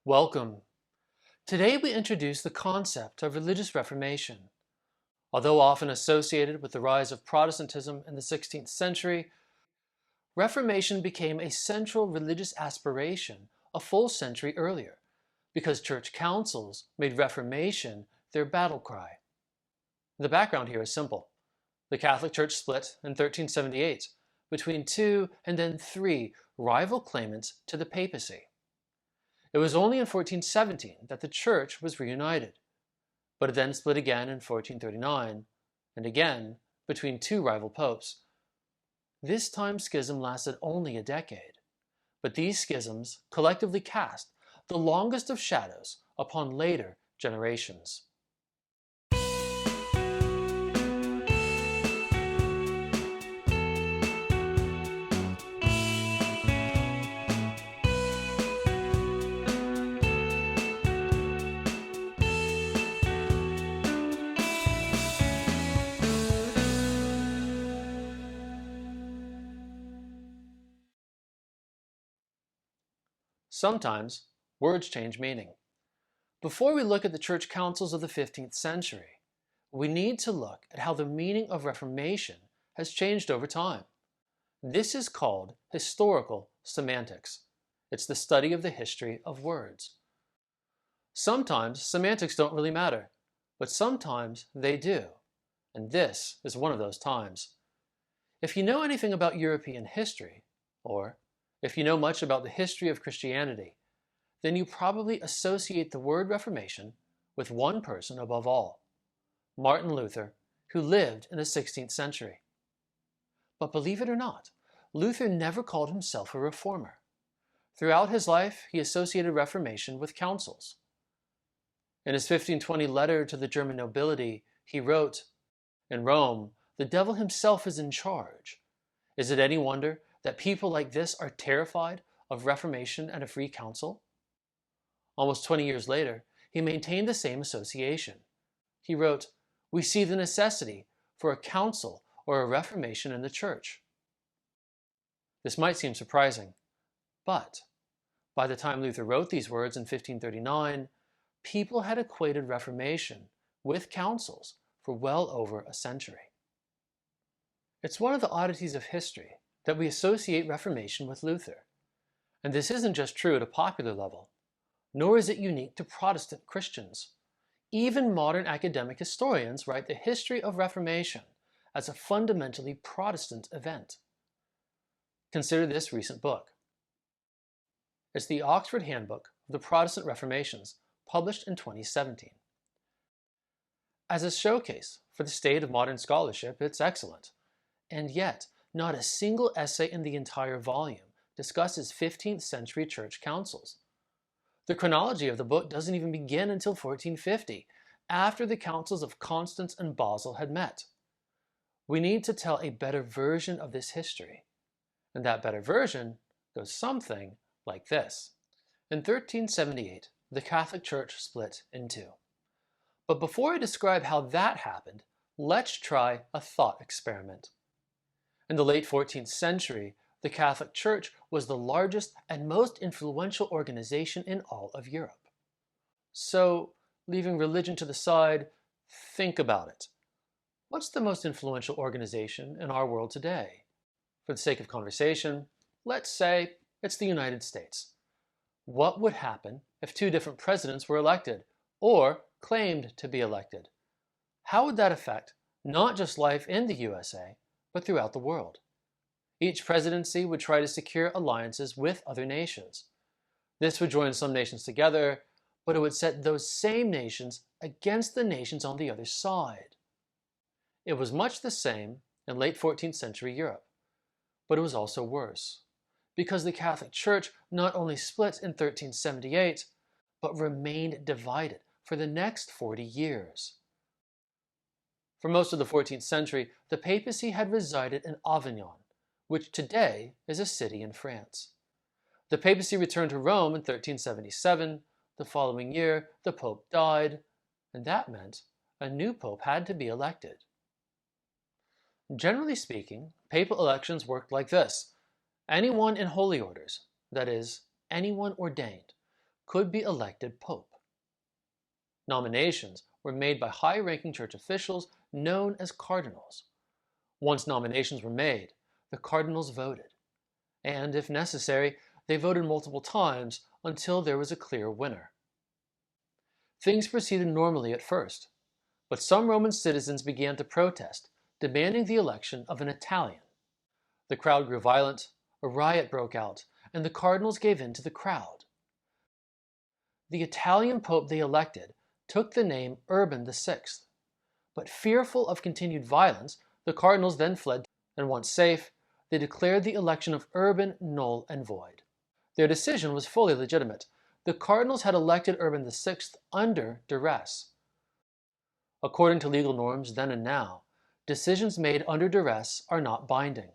Welcome. Today we introduce the concept of religious reformation. Although often associated with the rise of Protestantism in the 16th century, Reformation became a central religious aspiration a full century earlier, because church councils made Reformation their battle cry. The background here is simple. The Catholic Church split in 1378 between two and then three rival claimants to the papacy. It was only in 1417 that the Church was reunited, but it then split again in 1439, and again between two rival popes. This time schism lasted only a decade, but these schisms collectively cast the longest of shadows upon later generations. Sometimes, words change meaning. Before we look at the church councils of the 15th century, we need to look at how the meaning of Reformation has changed over time. This is called historical semantics. It's the study of the history of words. Sometimes semantics don't really matter, but sometimes they do, and this is one of those times. If you know anything about European history, or if you know much about the history of Christianity, then you probably associate the word Reformation with one person above all, Martin Luther, who lived in the 16th century. But believe it or not, Luther never called himself a reformer. Throughout his life, he associated Reformation with councils. In his 1520 letter to the German nobility, he wrote, "In Rome, the devil himself is in charge. Is it any wonder that people like this are terrified of Reformation and a free council?" Almost 20 years later, he maintained the same association. He wrote, "We see the necessity for a council or a reformation in the church." This might seem surprising, but by the time Luther wrote these words in 1539, people had equated Reformation with councils for well over a century. It's one of the oddities of history that we associate Reformation with Luther. And this isn't just true at a popular level, nor is it unique to Protestant Christians. Even modern academic historians write the history of Reformation as a fundamentally Protestant event. Consider this recent book. It's the Oxford Handbook of the Protestant Reformations, published in 2017. As a showcase for the state of modern scholarship, it's excellent. And yet, not a single essay in the entire volume discusses 15th century church councils. The chronology of the book doesn't even begin until 1450, after the Councils of Constance and Basel had met. We need to tell a better version of this history, and that better version goes something like this. In 1378, the Catholic Church split in two. But before I describe how that happened, let's try a thought experiment. In the late 14th century, the Catholic Church was the largest and most influential organization in all of Europe. So, leaving religion to the side, think about it. What's the most influential organization in our world today? For the sake of conversation, let's say it's the United States. What would happen if two different presidents were elected, or claimed to be elected? How would that affect not just life in the USA, but throughout the world? Each presidency would try to secure alliances with other nations. This would join some nations together, but it would set those same nations against the nations on the other side. It was much the same in late 14th century Europe, but it was also worse, because the Catholic Church not only split in 1378, but remained divided for the next 40 years. For most of the 14th century, the papacy had resided in Avignon, which today is a city in France. The papacy returned to Rome in 1377. The following year, the pope died, and that meant a new pope had to be elected. Generally speaking, papal elections worked like this. Anyone in holy orders, that is, anyone ordained, could be elected pope. Nominations were made by high-ranking church officials known as cardinals. Once nominations were made, the cardinals voted, and if necessary, they voted multiple times until there was a clear winner. Things proceeded normally at first, but some Roman citizens began to protest, demanding the election of an Italian. The crowd grew violent, a riot broke out, and the cardinals gave in to the crowd. The Italian pope they elected took the name Urban VI, but fearful of continued violence, the cardinals then fled, and once safe, they declared the election of Urban null and void. Their decision was fully legitimate. The cardinals had elected Urban VI under duress. According to legal norms then and now, decisions made under duress are not binding.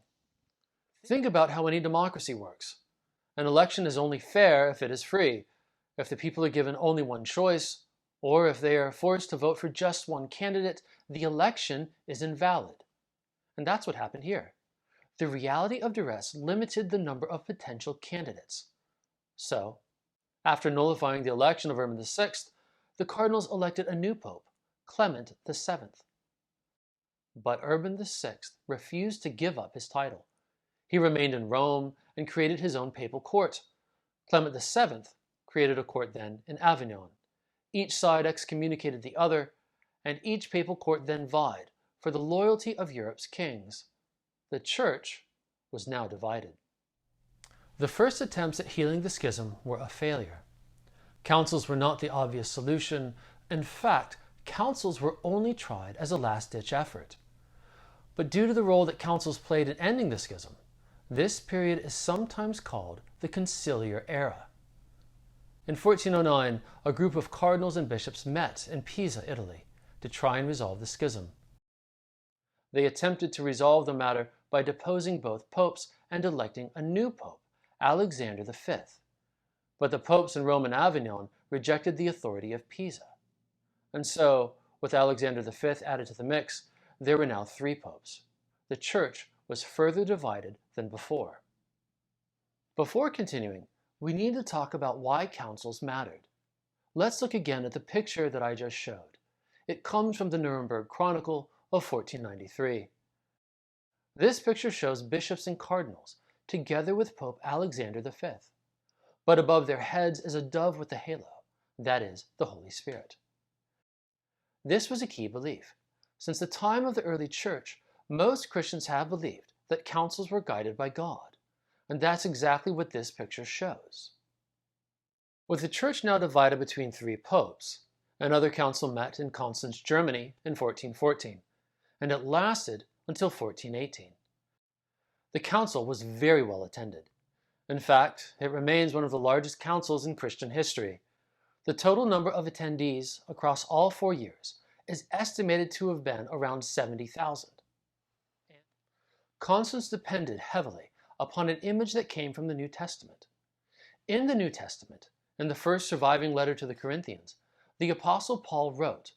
Think about how any democracy works. An election is only fair if it is free, if the people are given only one choice, or if they are forced to vote for just one candidate, the election is invalid. And that's what happened here. The reality of duress limited the number of potential candidates. So, after nullifying the election of Urban VI, the cardinals elected a new pope, Clement VII. But Urban VI refused to give up his title. He remained in Rome and created his own papal court. Clement VII created a court then in Avignon. Each side excommunicated the other, and each papal court then vied for the loyalty of Europe's kings. The Church was now divided. The first attempts at healing the schism were a failure. Councils were not the obvious solution. In fact, councils were only tried as a last-ditch effort. But due to the role that councils played in ending the schism, this period is sometimes called the conciliar era. In 1409, a group of cardinals and bishops met in Pisa, Italy, to try and resolve the schism. They attempted to resolve the matter by deposing both popes and electing a new pope, Alexander V. But the popes in Rome and Avignon rejected the authority of Pisa. And so, with Alexander V added to the mix, there were now 3 popes. The Church was further divided than before. Before continuing, we need to talk about why councils mattered. Let's look again at the picture that I just showed. It comes from the Nuremberg Chronicle of 1493. This picture shows bishops and cardinals, together with Pope Alexander V. But above their heads is a dove with a halo, that is, the Holy Spirit. This was a key belief. Since the time of the early Church, most Christians have believed that councils were guided by God, and that's exactly what this picture shows. With the Church now divided between 3 popes, another council met in Constance, Germany in 1414, and it lasted until 1418. The council was very well attended. In fact, it remains one of the largest councils in Christian history. The total number of attendees across all 4 years is estimated to have been around 70,000. Constance depended heavily upon an image that came from the New Testament. In the New Testament, in the first surviving letter to the Corinthians, the Apostle Paul wrote,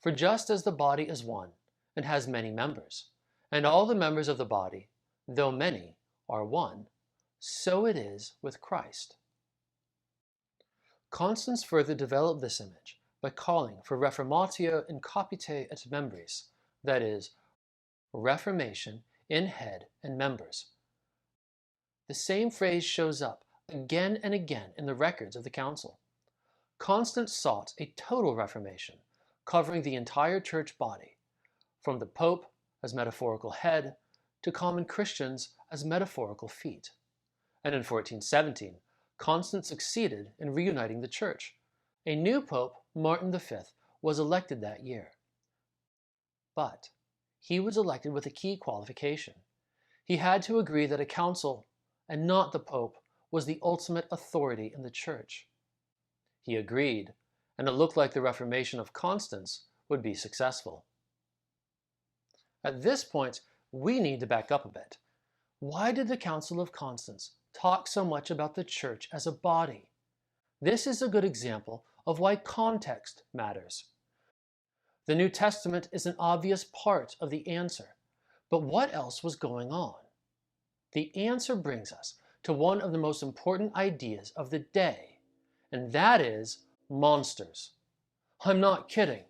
"For just as the body is one and has many members, and all the members of the body, though many, are one, so it is with Christ." Constance further developed this image by calling for reformatio in capite et membris, that is, reformation in head and members. The same phrase shows up again and again in the records of the council. Constance sought a total reformation, covering the entire church body, from the Pope as metaphorical head to common Christians as metaphorical feet. And in 1417, Constance succeeded in reuniting the church. A new Pope, Martin V, was elected that year. But he was elected with a key qualification. He had to agree that a council, and not the Pope, was the ultimate authority in the church. He agreed, and it looked like the Reformation of Constance would be successful. At this point, we need to back up a bit. Why did the Council of Constance talk so much about the church as a body? This is a good example of why context matters. The New Testament is an obvious part of the answer, but what else was going on? The answer brings us to one of the most important ideas of the day, and that is monsters. I'm not kidding.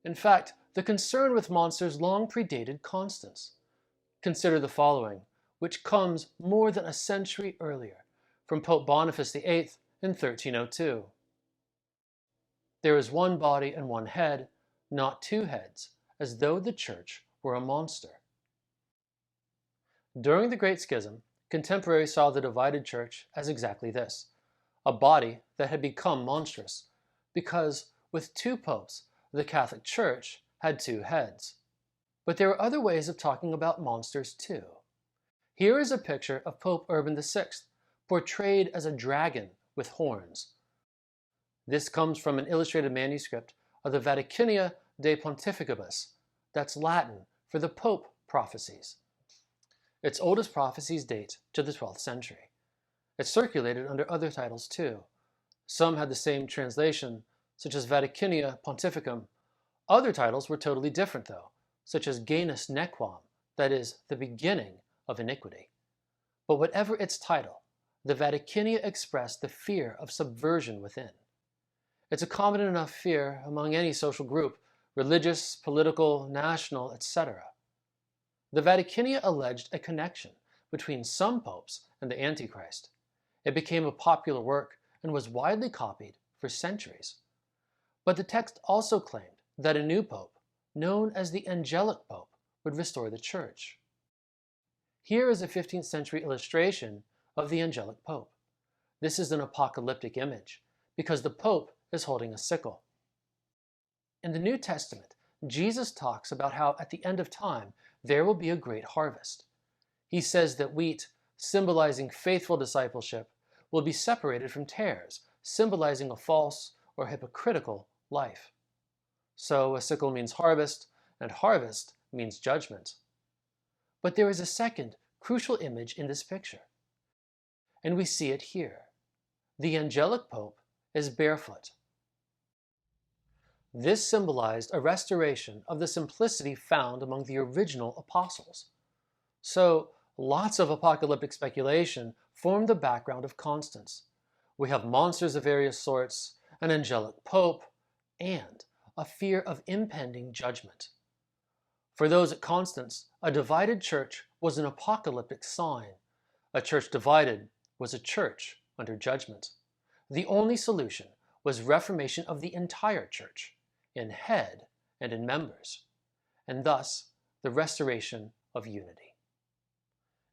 In fact, the concern with monsters long predated Constance. Consider the following, which comes more than a century earlier, from Pope Boniface VIII in 1302. There is one body and one head, not two heads, as though the church were a monster. During the Great Schism, contemporaries saw the divided church as exactly this, a body that had become monstrous, because with two popes, the Catholic Church had two heads. But there are other ways of talking about monsters too. Here is a picture of Pope Urban VI, portrayed as a dragon with horns. This comes from an illustrated manuscript of the Vaticania de Pontificibus, that's Latin for the Pope prophecies. Its oldest prophecies date to the 12th century. It circulated under other titles too. Some had the same translation, such as Vaticania Pontificum. Other titles were totally different though, such as Genus Nequam, that is, the beginning of iniquity. But whatever its title, the Vaticania expressed the fear of subversion within. It's a common enough fear among any social group, religious, political, national, etc. The Vaticania alleged a connection between some popes and the Antichrist. It became a popular work and was widely copied for centuries. But the text also claimed that a new pope, known as the Angelic Pope, would restore the church. Here is a 15th century illustration of the Angelic Pope. This is an apocalyptic image because the Pope is holding a sickle. In the New Testament, Jesus talks about how at the end of time there will be a great harvest. He says that wheat, symbolizing faithful discipleship, will be separated from tares, symbolizing a false or hypocritical life. So a sickle means harvest, and harvest means judgment. But there is a second crucial image in this picture, and we see it here. The Angelic Pope is barefoot. This symbolized a restoration of the simplicity found among the original apostles. So lots of apocalyptic speculation formed the background of Constance. We have monsters of various sorts, an angelic pope, and a fear of impending judgment. For those at Constance, a divided church was an apocalyptic sign. A church divided was a church under judgment. The only solution was reformation of the entire church, in head and in members, and thus the restoration of unity.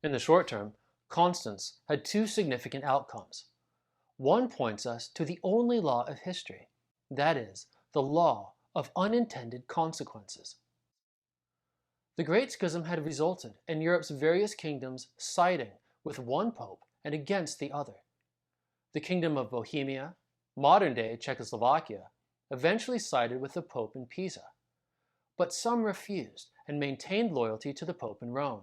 In the short term, Constance had two significant outcomes. One points us to the only law of history, that is, the law of unintended consequences. The Great Schism had resulted in Europe's various kingdoms siding with one pope and against the other. The Kingdom of Bohemia, modern-day Czechoslovakia, eventually sided with the Pope in Pisa, but some refused and maintained loyalty to the Pope in Rome.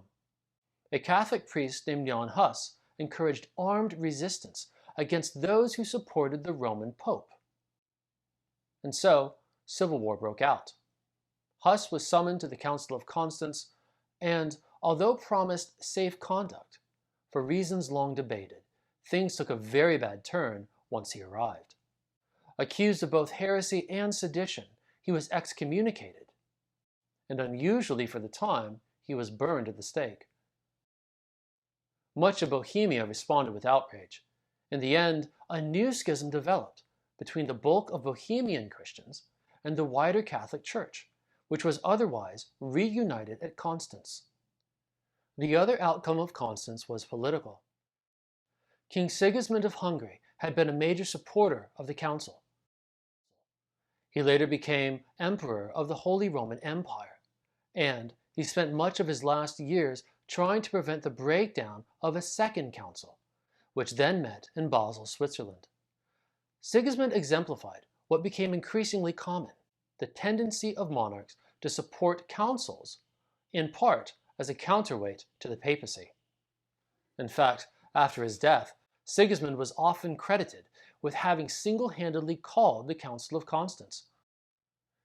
A Catholic priest named Jan Hus encouraged armed resistance against those who supported the Roman Pope. And so, civil war broke out. Hus was summoned to the Council of Constance, and although promised safe conduct, for reasons long debated, things took a very bad turn once he arrived. Accused of both heresy and sedition, he was excommunicated, and unusually for the time, he was burned at the stake. Much of Bohemia responded with outrage. In the end, a new schism developed between the bulk of Bohemian Christians and the wider Catholic Church, which was otherwise reunited at Constance. The other outcome of Constance was political. King Sigismund of Hungary had been a major supporter of the council. He later became emperor of the Holy Roman Empire, and he spent much of his last years trying to prevent the breakdown of a second council, which then met in Basel, Switzerland. Sigismund exemplified what became increasingly common, the tendency of monarchs to support councils, in part as a counterweight to the papacy. In fact, after his death, Sigismund was often credited with having single-handedly called the Council of Constance.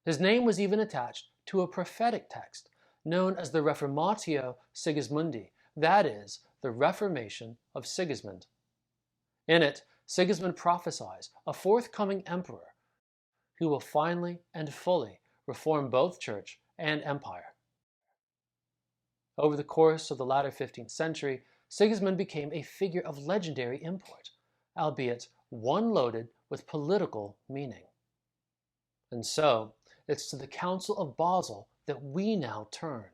His name was even attached to a prophetic text known as the Reformatio Sigismundi, that is, the Reformation of Sigismund. In it, Sigismund prophesies a forthcoming emperor who will finally and fully reform both church and empire. Over the course of the latter 15th century, Sigismund became a figure of legendary import, albeit one loaded with political meaning. And so, it's to the Council of Basel that we now turn.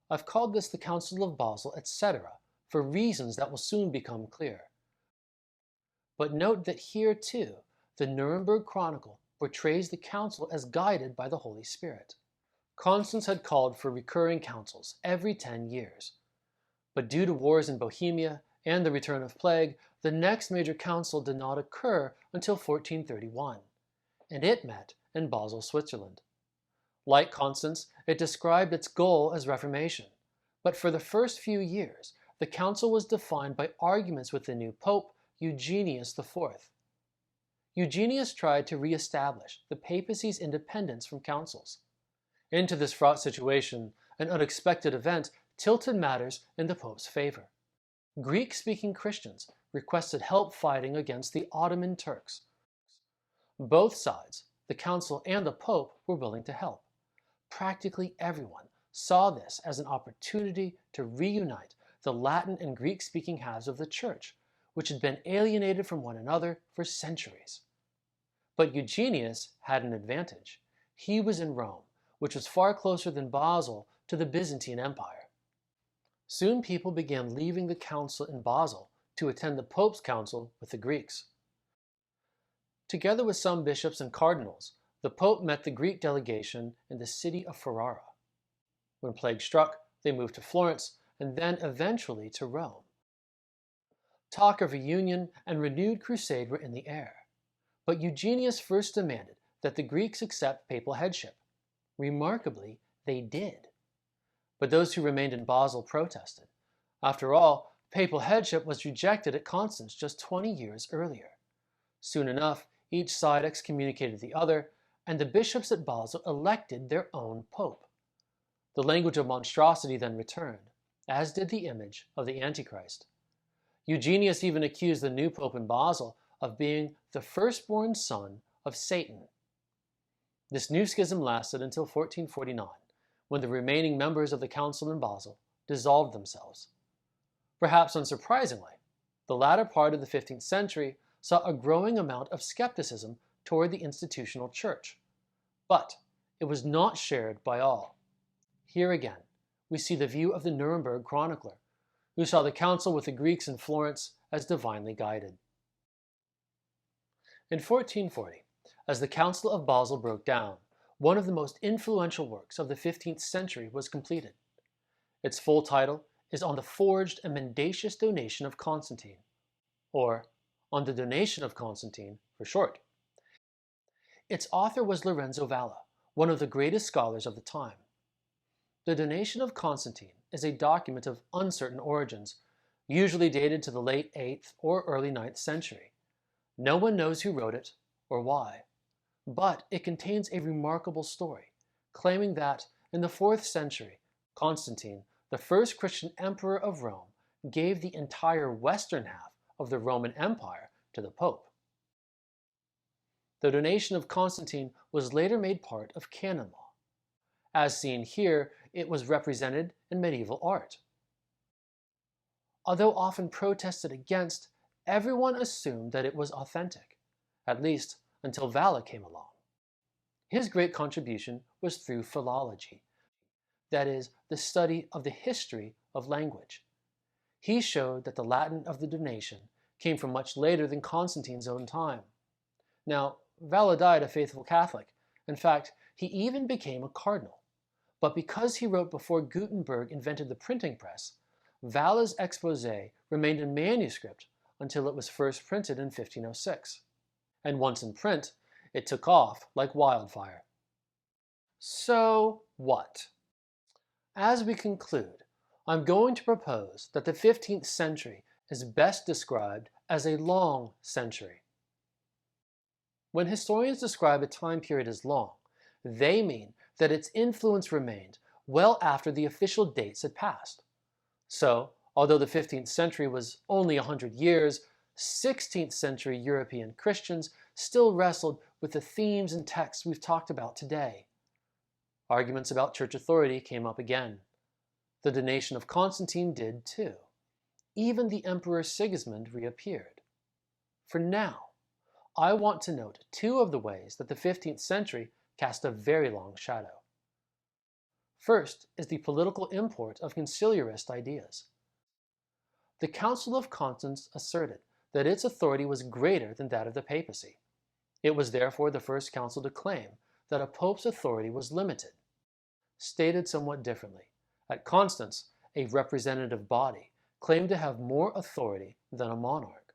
I've called this the Council of Basel, etc., for reasons that will soon become clear. But note that here too, the Nuremberg Chronicle portrays the council as guided by the Holy Spirit. Constance had called for recurring councils every 10 years. But due to wars in Bohemia and the return of plague, the next major council did not occur until 1431, and it met in Basel, Switzerland. Like Constance, it described its goal as Reformation, but for the first few years, the council was defined by arguments with the new Pope, Eugenius IV. Eugenius tried to re-establish the papacy's independence from councils. Into this fraught situation, an unexpected event tilted matters in the Pope's favor. Greek-speaking Christians requested help fighting against the Ottoman Turks. Both sides, the council and the Pope, were willing to help. Practically everyone saw this as an opportunity to reunite the Latin and Greek-speaking halves of the Church, which had been alienated from one another for centuries. But Eugenius had an advantage. He was in Rome, which was far closer than Basel to the Byzantine Empire. Soon people began leaving the council in Basel to attend the Pope's council with the Greeks. Together with some bishops and cardinals, the Pope met the Greek delegation in the city of Ferrara. When plague struck, they moved to Florence and then eventually to Rome. Talk of reunion and renewed crusade were in the air, but Eugenius first demanded that the Greeks accept papal headship. Remarkably, they did. But those who remained in Basel protested. After all, papal headship was rejected at Constance just 20 years earlier. Soon enough, each side excommunicated the other, and the bishops at Basel elected their own pope. The language of monstrosity then returned, as did the image of the Antichrist. Eugenius even accused the new pope in Basel of being the firstborn son of Satan. This new schism lasted until 1449, when the remaining members of the council in Basel dissolved themselves. Perhaps unsurprisingly, the latter part of the 15th century saw a growing amount of skepticism toward the institutional church. But it was not shared by all. Here again, we see the view of the Nuremberg chronicler, who saw the council with the Greeks in Florence as divinely guided. In 1440, as the Council of Basel broke down, one of the most influential works of the 15th century was completed. Its full title is On the Forged and Mendacious Donation of Constantine, or On the Donation of Constantine for short. Its author was Lorenzo Valla, one of the greatest scholars of the time. The Donation of Constantine is a document of uncertain origins, usually dated to the late 8th or early 9th century. No one knows who wrote it or why, but it contains a remarkable story, claiming that in the 4th century, Constantine, the first Christian emperor of Rome, gave the entire western half of the Roman Empire to the Pope. The Donation of Constantine was later made part of canon law. As seen here, it was represented in medieval art. Although often protested against, everyone assumed that it was authentic, at least until Valla came along. His great contribution was through philology, that is, the study of the history of language. He showed that the Latin of the Donation came from much later than Constantine's own time. Now, Valla died a faithful Catholic. In fact, he even became a cardinal. But because he wrote before Gutenberg invented the printing press, Valla's exposé remained in manuscript until it was first printed in 1506. And once in print, it took off like wildfire. So what? As we conclude, I'm going to propose that the 15th century is best described as a long century. When historians describe a time period as long, they mean that its influence remained well after the official dates had passed. So, although the 15th century was only 100 years, 16th century European Christians still wrestled with the themes and texts we've talked about today. Arguments about church authority came up again. The donation of Constantine did too. Even the Emperor Sigismund reappeared. For now, I want to note two of the ways that the 15th century cast a very long shadow. First is the political import of conciliarist ideas. The Council of Constance asserted that its authority was greater than that of the papacy. It was therefore the first council to claim that a pope's authority was limited. Stated somewhat differently, at Constance, a representative body claimed to have more authority than a monarch.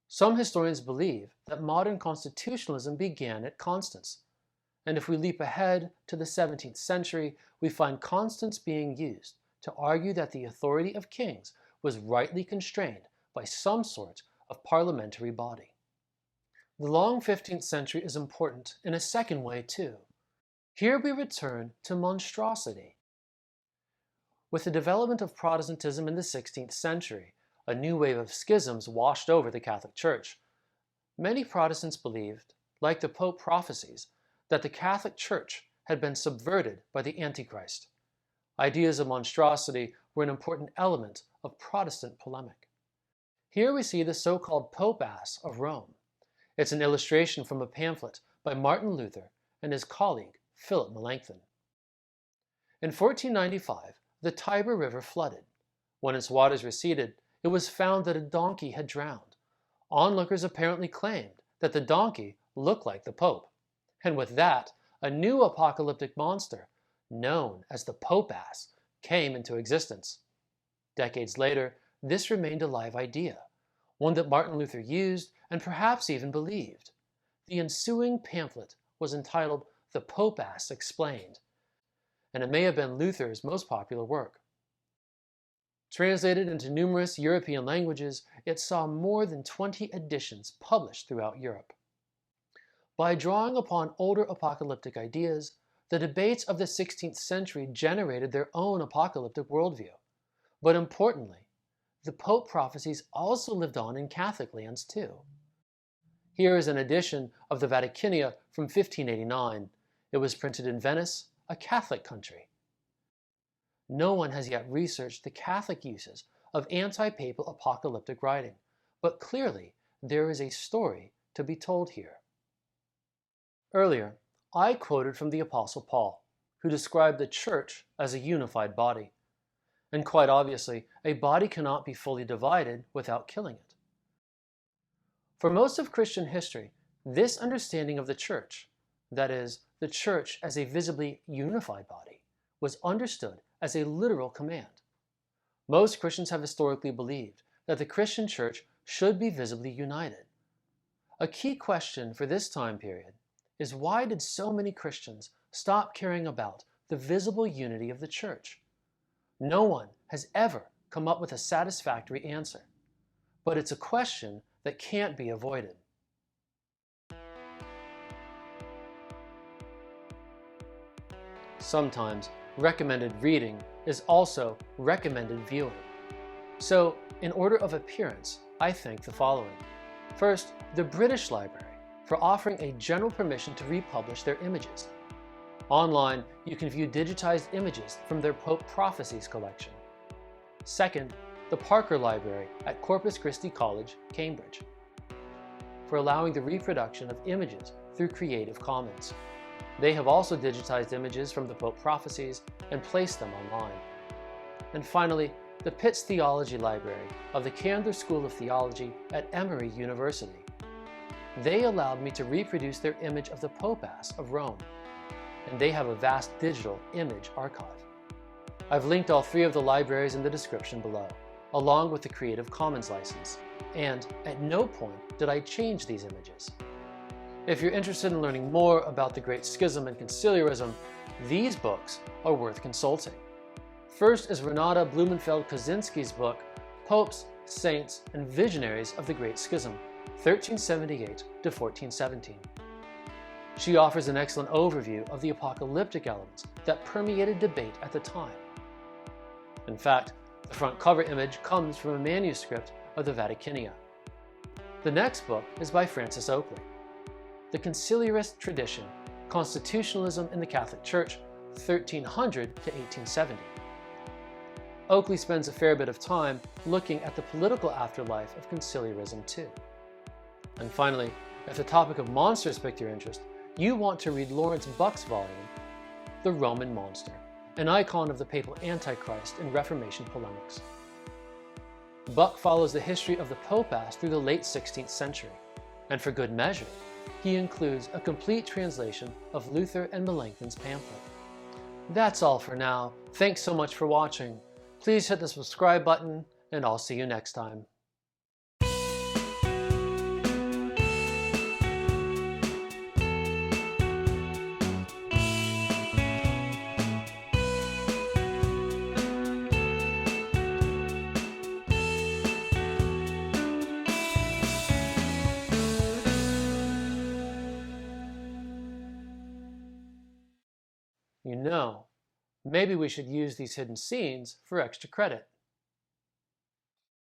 Some historians believe that modern constitutionalism began at Constance, and if we leap ahead to the 17th century, we find Constance being used to argue that the authority of kings was rightly constrained by some sort of parliamentary body. The long 15th century is important in a second way too. Here we return to monstrosity. With the development of Protestantism in the 16th century, a new wave of schisms washed over the Catholic Church. Many Protestants believed, like the Pope prophecies, that the Catholic Church had been subverted by the Antichrist. Ideas of monstrosity were an important element of Protestant polemic. Here we see the so-called Pope Ass of Rome. It's an illustration from a pamphlet by Martin Luther and his colleague Philip Melanchthon. In 1495, the Tiber River flooded. When its waters receded, it was found that a donkey had drowned. Onlookers apparently claimed that the donkey looked like the Pope. And with that, a new apocalyptic monster, known as the Pope Ass, came into existence. Decades later, this remained a live idea, one that Martin Luther used and perhaps even believed. The ensuing pamphlet was entitled The Pope Ass Explained, and it may have been Luther's most popular work. Translated into numerous European languages, it saw more than 20 editions published throughout Europe. By drawing upon older apocalyptic ideas, the debates of the 16th century generated their own apocalyptic worldview. But importantly, the Pope prophecies also lived on in Catholic lands too. Here is an edition of the Vaticania from 1589. It was printed in Venice, a Catholic country. No one has yet researched the Catholic uses of anti-papal apocalyptic writing, but clearly there is a story to be told here. Earlier, I quoted from the Apostle Paul, who described the church as a unified body. And quite obviously, a body cannot be fully divided without killing it. For most of Christian history, this understanding of the church, that is, the church as a visibly unified body, was understood as a literal command. Most Christians have historically believed that the Christian church should be visibly united. A key question for this time period is, why did so many Christians stop caring about the visible unity of the church? No one has ever come up with a satisfactory answer, but it's a question that can't be avoided. Sometimes recommended reading is also recommended viewing. So, in order of appearance, I thank the following. First, the British Library for offering a general permission to republish their images. Online, you can view digitized images from their Pope Prophecies collection. Second, the Parker Library at Corpus Christi College, Cambridge, for allowing the reproduction of images through Creative Commons. They have also digitized images from the Pope Prophecies and placed them online. And finally, the Pitts Theology Library of the Candler School of Theology at Emory University. They allowed me to reproduce their image of the Pope Ass of Rome, and they have a vast digital image archive. I've linked all three of the libraries in the description below, along with the Creative Commons license, and at no point did I change these images. If you're interested in learning more about the Great Schism and Conciliarism, these books are worth consulting. First is Renata Blumenfeld-Kozinski's book, Popes, Saints, and Visionaries of the Great Schism, 1378 to 1417. She offers an excellent overview of the apocalyptic elements that permeated debate at the time. In fact, the front cover image comes from a manuscript of the Vaticania, The next book is by Francis Oakley, The Conciliarist Tradition, Constitutionalism in the Catholic Church, 1300 to 1870. Oakley spends a fair bit of time looking at the political afterlife of conciliarism too. And finally, if the topic of monsters piqued your interest, you want to read Lawrence Buck's volume, The Roman Monster, an icon of the papal Antichrist in Reformation polemics. Buck follows the history of the Pope-ass through the late 16th century, and for good measure, he includes a complete translation of Luther and Melanchthon's pamphlet. That's all for now. Thanks so much for watching. Please hit the subscribe button, and I'll see you next time. You know, maybe we should use these hidden scenes for extra credit.